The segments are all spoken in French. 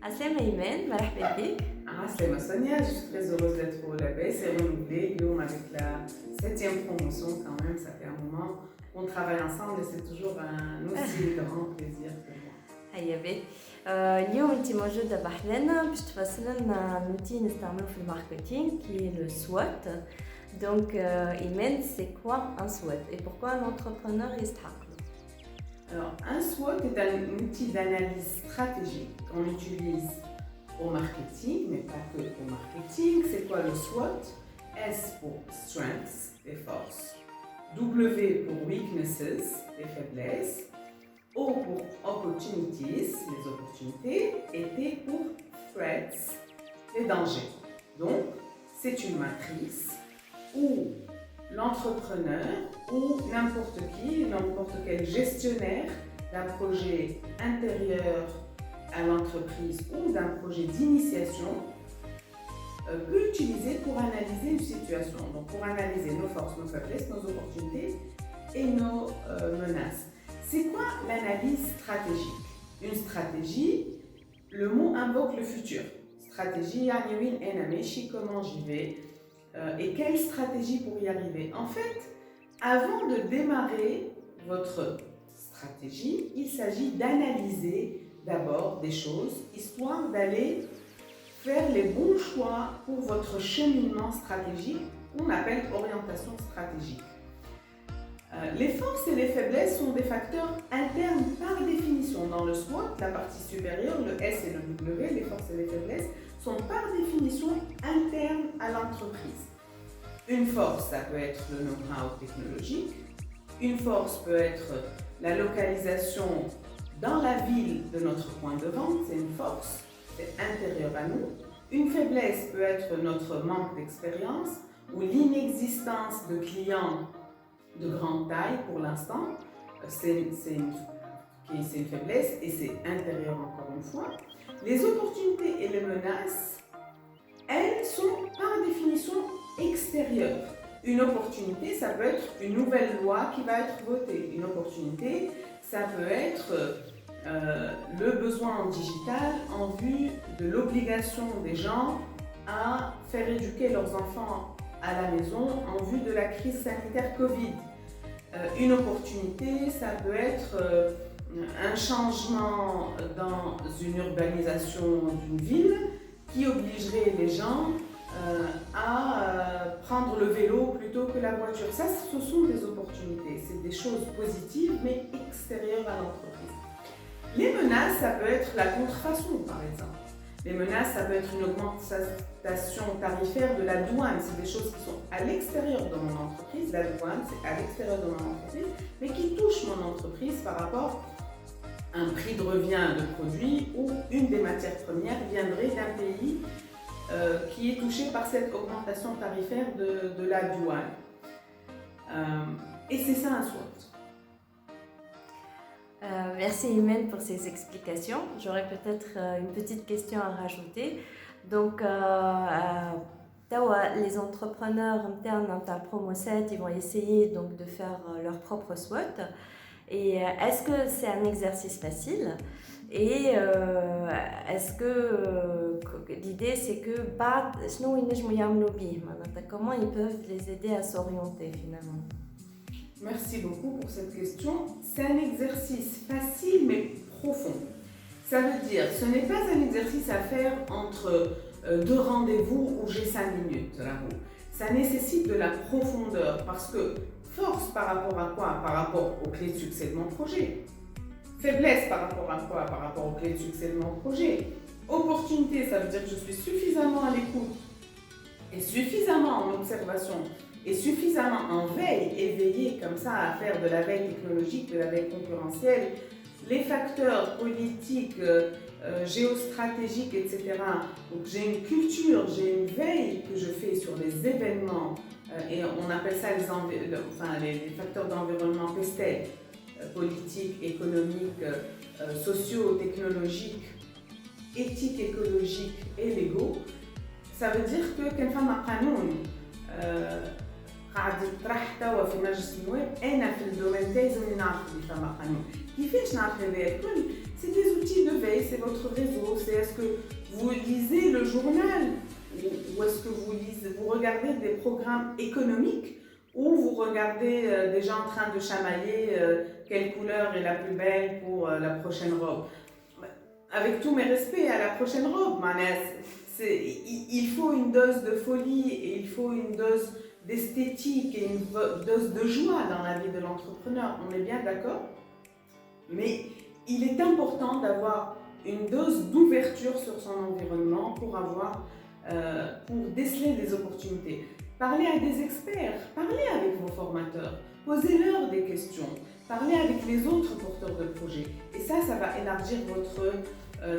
عسلامة إيمان مرحبا بك. Salut Sonia, je suis très heureuse d'être au label, c'est renouvelé. Guillaume avec la 7e promotion quand même, ça fait un moment qu'on travaille ensemble et c'est toujours un aussi grand plaisir pour moi. هيا بك. اليوم انت موجودة بحلنا باش تفصل لنا نوتي نستعملوه في الماركتينغ qui est le SWOT. Donc Imen, c'est quoi un SWOT et pourquoi un entrepreneur يستحق له؟ Alors, un SWOT est un outil d'analyse stratégique qu'on utilise au marketing, mais pas que au marketing. C'est quoi le SWOT? S pour Strengths, les forces. W pour Weaknesses, les faiblesses. O pour Opportunities, les opportunités. Et T pour Threats, les dangers. Donc, c'est une matrice où l'entrepreneur ou n'importe qui, n'importe quel gestionnaire d'un projet intérieur à l'entreprise ou d'un projet d'initiation peut utiliser pour analyser une situation. Donc pour analyser nos forces, nos faiblesses, nos opportunités et nos menaces. C'est quoi l'analyse stratégique? Une stratégie, le mot invoque le futur. Stratégie, yani win enameshi, comment j'y vais et quelle stratégie pour y arriver. En fait, avant de démarrer votre stratégie, il s'agit d'analyser d'abord des choses, histoire d'aller faire les bons choix pour votre cheminement stratégique qu'on appelle orientation stratégique. Les forces et les faiblesses sont des facteurs internes par définition. Dans le SWOT, la partie supérieure, le S et le W, les forces et les faiblesses, sont par définition internes à l'entreprise. Une force, ça peut être le know-how technologique. Une force peut être la localisation dans la ville de notre point de vente, c'est une force, c'est intérieur à nous. Une faiblesse peut être notre manque d'expérience ou l'inexistence de clients de grande taille pour l'instant. C'est une faiblesse et c'est intérieur encore une fois. Les opportunités et les menaces, elles sont par définition extérieures. Une opportunité, ça peut être une nouvelle loi qui va être votée. Une opportunité, ça peut être le besoin en digital en vue de l'obligation des gens à faire éduquer leurs enfants à la maison en vue de la crise sanitaire Covid. Une opportunité, ça peut être un changement dans une urbanisation d'une ville qui obligerait les gens à prendre le vélo plutôt que la voiture. Ça, ce sont des opportunités, c'est des choses positives mais extérieures à l'entreprise. Les menaces, ça peut être la contrefaçon par exemple. Les menaces, ça peut être une augmentation tarifaire de la douane. C'est des choses qui sont à l'extérieur de mon entreprise. La douane, c'est à l'extérieur de mon entreprise, mais qui touchent mon entreprise par rapport à un prix de revient de produits ou une des matières premières viendrait d'un pays qui est touché par cette augmentation tarifaire de la douane. Et c'est ça un SWOT. Merci Imen pour ces explications. J'aurais peut-être une petite question à rajouter. Donc, les entrepreneurs internes dans Promo 7, ils vont essayer donc de faire leur propre SWOT. Et est-ce que c'est un exercice facile? Et est-ce que l'idée c'est que comment ils peuvent les aider à s'orienter finalement? Merci beaucoup pour cette question. C'est un exercice facile mais profond. Ça veut dire, ce n'est pas un exercice à faire entre deux rendez-vous où j'ai 5 minutes. Ça nécessite de la profondeur parce que force par rapport à quoi? Par rapport aux clés de succès de mon projet. Faiblesse par rapport à quoi? Par rapport aux clés de succès de mon projet. Opportunité, ça veut dire que je suis suffisamment à l'écoute et suffisamment en observation et suffisamment en veille, éveillée comme ça à faire de la veille technologique, de la veille concurrentielle, les facteurs politiques, géostratégiques, etc. Donc j'ai une culture, j'ai une veille que je fais sur les événements et on appelle ça les facteurs d'environnement PESTEL, politiques, économiques, sociaux, technologiques, éthiques, écologiques et légaux. Ça veut dire que كان فما قانون قاعد يطرح توا في مجلس النواب انا في الدومين تاعي لازمني نعرف اللي فما قانون C'est des outils de veille, c'est votre réseau, c'est est-ce que vous lisez le journal ou est-ce que vous regardez des programmes économiques ou vous regardez des gens en train de chamailler quelle couleur est la plus belle pour la prochaine robe. Avec tous mes respects à la prochaine robe, il faut une dose de folie et il faut une dose d'esthétique et une dose de joie dans la vie de l'entrepreneur, on est bien d'accord? Mais il est important d'avoir une dose d'ouverture sur son environnement pour déceler des opportunités. Parlez à des experts, parlez avec vos formateurs, posez-leur des questions, parlez avec les autres porteurs de projets. Et ça va élargir votre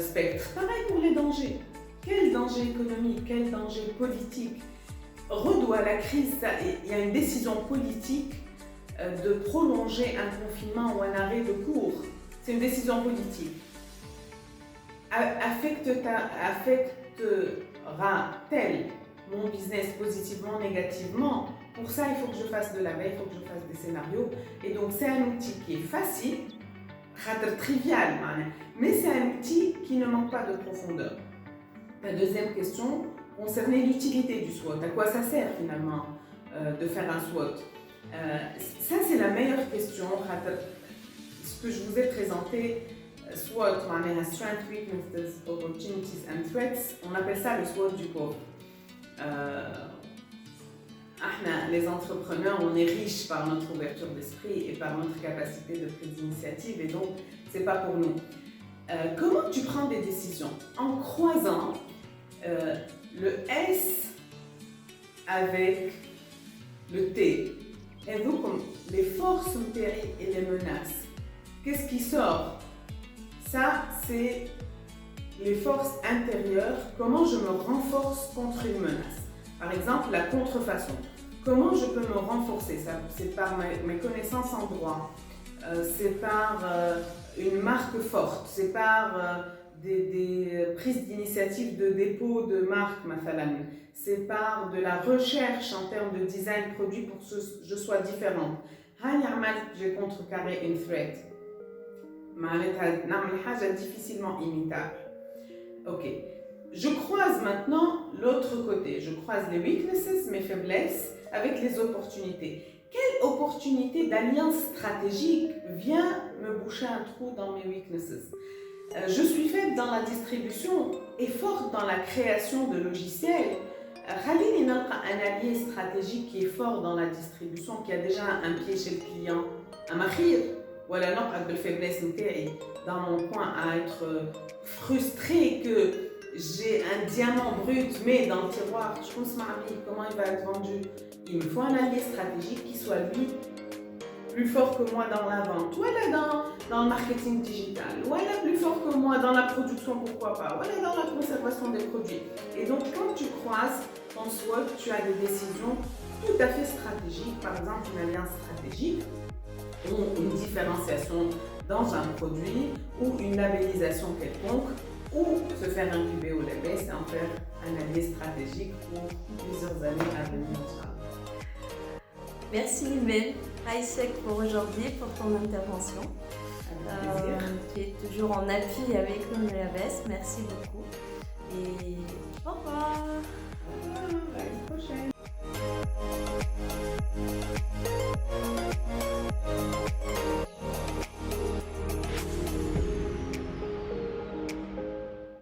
spectre. Pareil pour les dangers. Quel danger économique, quel danger politique? Redout à la crise, il y a une décision politique de prolonger un confinement ou un arrêt de cours. C'est une décision politique. Affectera-t-elle mon business positivement, négativement? Pour ça, il faut que je fasse de la veille, il faut que je fasse des scénarios. Et donc, c'est un outil qui est facile, trivial, mais c'est un outil qui ne manque pas de profondeur. La deuxième question concernait l'utilité du SWOT. À quoi ça sert finalement de faire un SWOT? Ça, c'est la meilleure question. Ce que je vous ai présenté, SWOT, Strengths, Weaknesses, Opportunities and Threats, on appelle ça le SWOT du pauvre. Les entrepreneurs, on est riches par notre ouverture d'esprit et par notre capacité de prise d'initiative et donc, c'est pas pour nous. Comment tu prends des décisions? En croisant le S avec le T. Et donc, les forces et les menaces. Qu'est-ce qui sort? Ça, c'est les forces intérieures. Comment je me renforce contre une menace? Par exemple, la contrefaçon. Comment je peux me renforcer? C'est par mes connaissances en droit. C'est par une marque forte. C'est par des prises d'initiative de dépôt de marque, c'est par de la recherche en termes de design produit pour que je sois différente. J'ai contrecarré une threat. C'est difficilement imitable. Ok. Je croise maintenant l'autre côté. Je croise les weaknesses, mes faiblesses, avec les opportunités. Quelle opportunité d'alliance stratégique vient me boucher un trou dans mes weaknesses? Je suis faible dans la distribution et forte dans la création de logiciels. Khalil est un allié stratégique qui est fort dans la distribution, qui a déjà un pied chez le client. Un mahir, voilà, non, pas de faiblesse dans mon coin à être frustré que j'ai un diamant brut, mais dans le tiroir, je pense comment il va être vendu. Il me faut un allié stratégique qui soit lui plus fort que moi dans la vente, voilà dans le marketing digital, voilà plus fort que moi dans la production, pourquoi pas, voilà dans la conservation des produits. Et donc quand tu croises ton SWOT, tu as des décisions tout à fait stratégiques, par exemple une alliance stratégique ou une différenciation dans un produit ou une labellisation quelconque ou se faire incuber au label, c'est en faire un allié stratégique pour plusieurs années à venir. Merci Limel, Aïchek pour aujourd'hui, pour ton intervention. Tu es toujours en appui avec nous de la BES, merci beaucoup. Et au revoir. À la prochaine.